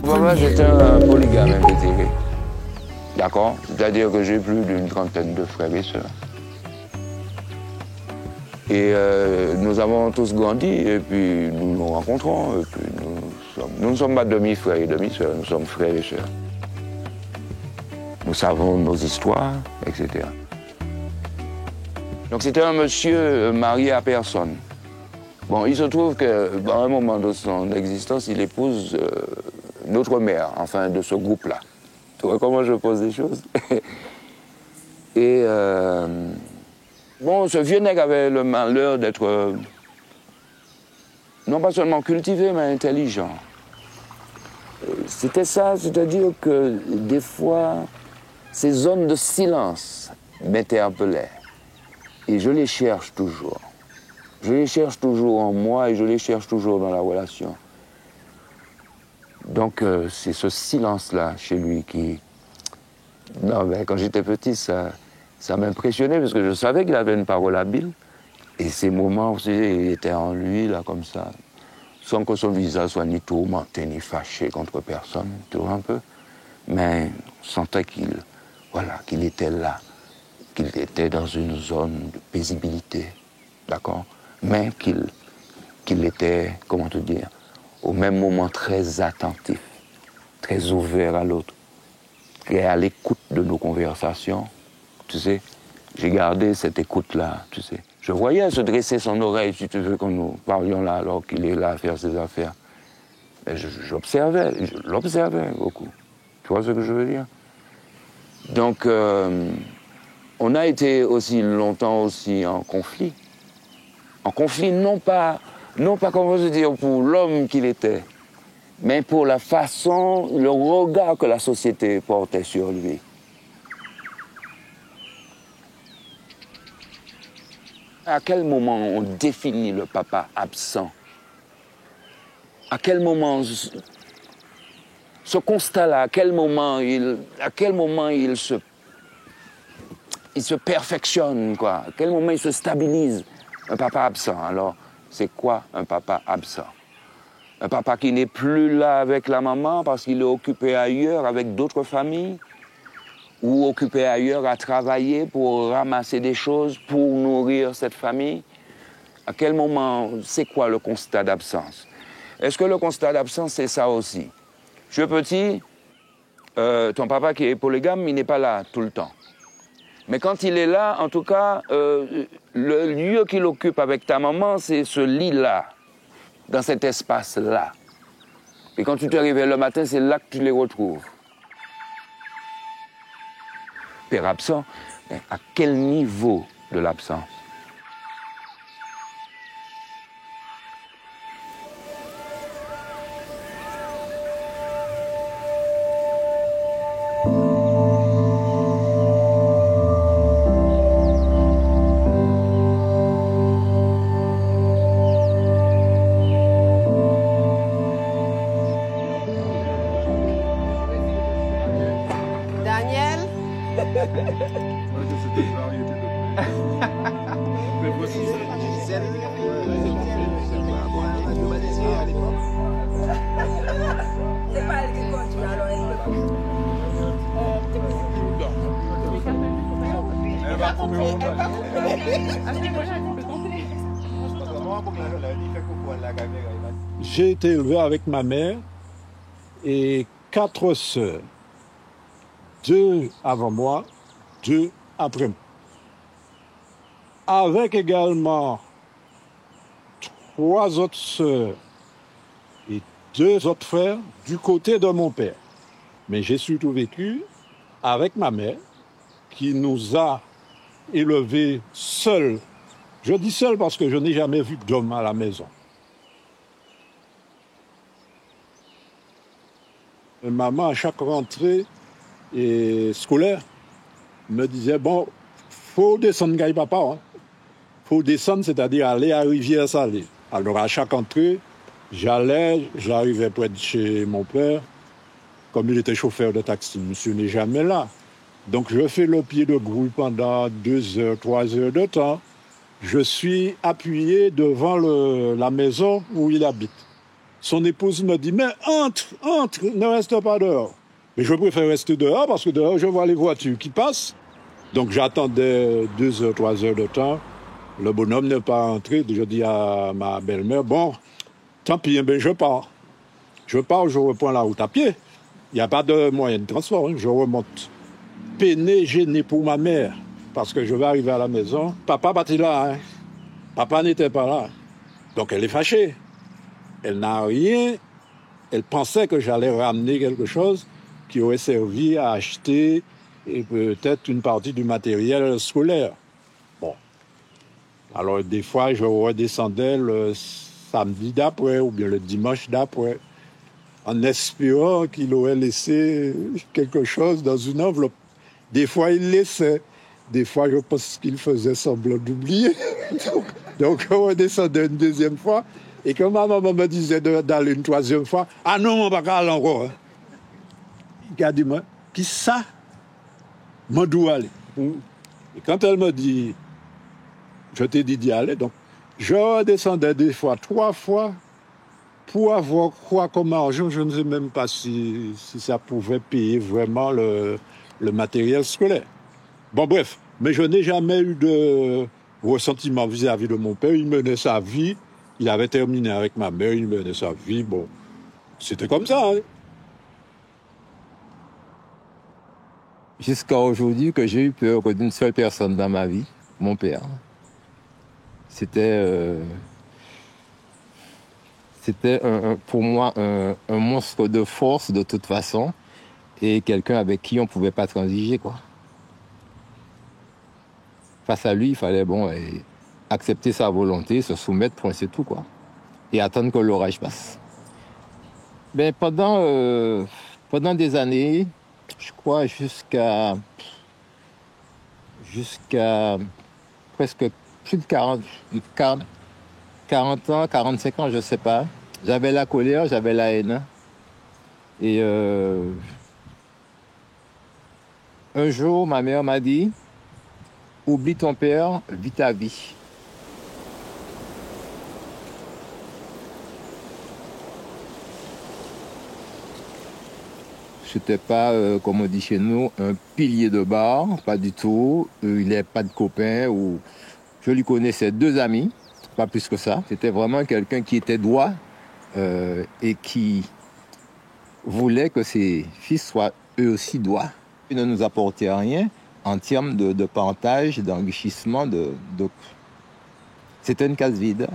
La Voilà, première. j'étais un polygame invétéré. D'accord? C'est-à-dire que j'ai plus d'une trentaine de frères et sœurs. Et nous avons tous grandi et puis nous nous rencontrons. Et puis nous ne sommes pas demi-frères et demi-sœurs, nous sommes frères et sœurs. Nous savons nos histoires, etc. Donc c'était un monsieur marié à personne. Bon, il se trouve qu'à un moment de son existence, il épouse notre mère, enfin de ce groupe-là. Tu vois comment je pose les choses? Et bon, ce vieux nègre avait le malheur d'être non pas seulement cultivé, mais intelligent. C'était ça, c'est-à-dire que des fois, ces zones de silence m'interpellaient. Et je les cherche toujours. Je les cherche toujours en moi et je les cherche toujours dans la relation. Donc c'est ce silence-là chez lui qui... Non, mais quand j'étais petit, ça m'impressionnait parce que je savais qu'il avait une parole habile. Et ces moments, vous savez, il était en lui, là, comme ça, sans que son visage soit ni tourmenté, ni fâché contre personne, tu vois un peu. Mais on sentait qu'il était là, qu'il était dans une zone de paisibilité, d'accord? Mais qu'il était, comment te dire, au même moment très attentif, très ouvert à l'autre, et à l'écoute de nos conversations, tu sais. J'ai gardé cette écoute-là, tu sais. Je voyais se dresser son oreille, si tu veux, quand nous parlions là, alors qu'il est là à faire ses affaires. Et je l'observais beaucoup. Tu vois ce que je veux dire? Donc, on a été aussi longtemps aussi en conflit. En conflit, non pas comment se dire, pour l'homme qu'il était, mais pour la façon, le regard que la société portait sur lui. À quel moment on définit le papa absent? À quel moment ce constat-là, à quel moment il se perfectionne, quoi? À quel moment il se stabilise? Un papa absent. Alors, c'est quoi un papa absent? Un papa qui n'est plus là avec la maman parce qu'il est occupé ailleurs avec d'autres familles, ou occupé ailleurs à travailler pour ramasser des choses pour nourrir cette famille. À quel moment, c'est quoi le constat d'absence? Est-ce que le constat d'absence, c'est ça aussi? Je suis petit, ton papa qui est polygame, il n'est pas là tout le temps. Mais quand il est là, en tout cas, le lieu qu'il occupe avec ta maman, c'est ce lit-là, dans cet espace-là. Et quand tu te réveilles le matin, c'est là que tu les retrouves. Père absent, mais à quel niveau de l'absence? Daniel? C'est pas elle qui continue, alors elle peut Elle va J'ai été élevé avec ma mère et 4 sœurs. 2 avant moi, 2 après moi. Avec également 3 autres sœurs et 2 autres frères du côté de mon père. Mais j'ai surtout vécu avec ma mère qui nous a élevés seuls. Je dis seuls parce que je n'ai jamais vu d'homme à la maison. Maman, à chaque rentrée scolaire, me disait, bon, faut descendre, gagne papa. Hein. Faut descendre, c'est-à-dire aller à Rivière-Salée. Alors, à chaque entrée, j'arrivais près de chez mon père. Comme il était chauffeur de taxi, monsieur n'est jamais là. Donc, je fais le pied de grue pendant 2 heures, 3 heures de temps. Je suis appuyé devant la maison où il habite. Son épouse me dit, mais entre, ne reste pas dehors. Mais je préfère rester dehors parce que dehors, je vois les voitures qui passent. Donc j'attendais 2 heures, 3 heures de temps. Le bonhomme n'est pas entré. Je dis à ma belle-mère, bon, tant pis, ben je pars. Je reprends la route à pied. Il n'y a pas de moyen de transport. Hein. Je remonte. Peiné, gêné pour ma mère. Parce que je vais arriver à la maison. Papa parti là. Hein. Papa n'était pas là. Donc elle est fâchée. Elle n'a rien. Elle pensait que j'allais ramener quelque chose qui aurait servi à acheter et peut-être une partie du matériel scolaire. Bon. Alors des fois, je redescendais le samedi d'après ou bien le dimanche d'après en espérant qu'il aurait laissé quelque chose dans une enveloppe. Des fois, il laissait. Des fois, je pense qu'il faisait semblant d'oublier. Donc, je redescendais une deuxième fois. Et quand ma maman me disait d'aller une troisième fois, ah non, on va pas aller encore. Hein. Il a dit, moi, qui ça? Moi, d'où aller? Et quand elle me dit, je t'ai dit d'y aller, donc, je redescendais des fois, 3 fois, pour avoir quoi comme argent, je ne sais même pas si ça pouvait payer vraiment le matériel scolaire. Bon, bref, mais je n'ai jamais eu de ressentiment vis-à-vis de mon père. Il menait sa vie. Il avait terminé avec ma mère, il menait sa vie. Bon, c'était comme ça. Hein. Jusqu'à aujourd'hui, que j'ai eu peur d'une seule personne dans ma vie, mon père. C'était pour moi un monstre de force de toute façon et quelqu'un avec qui on ne pouvait pas transiger, quoi. Face à lui, il fallait accepter sa volonté, se soumettre, point c'est tout, quoi. Et attendre que l'orage passe. Ben, pendant des années, je crois jusqu'à presque plus de 40 ans, 45 ans, je ne sais pas. J'avais la colère, j'avais la haine. Et un jour, ma mère m'a dit, oublie ton père, vis ta vie. C'était pas, comme on dit chez nous, un pilier de bar, pas du tout. Il n'avait pas de copains. Je lui connaissais 2 amis, pas plus que ça. C'était vraiment quelqu'un qui était droit et qui voulait que ses fils soient eux aussi droits. Il ne nous apportait rien en termes de partage, d'enrichissement. C'était une case vide.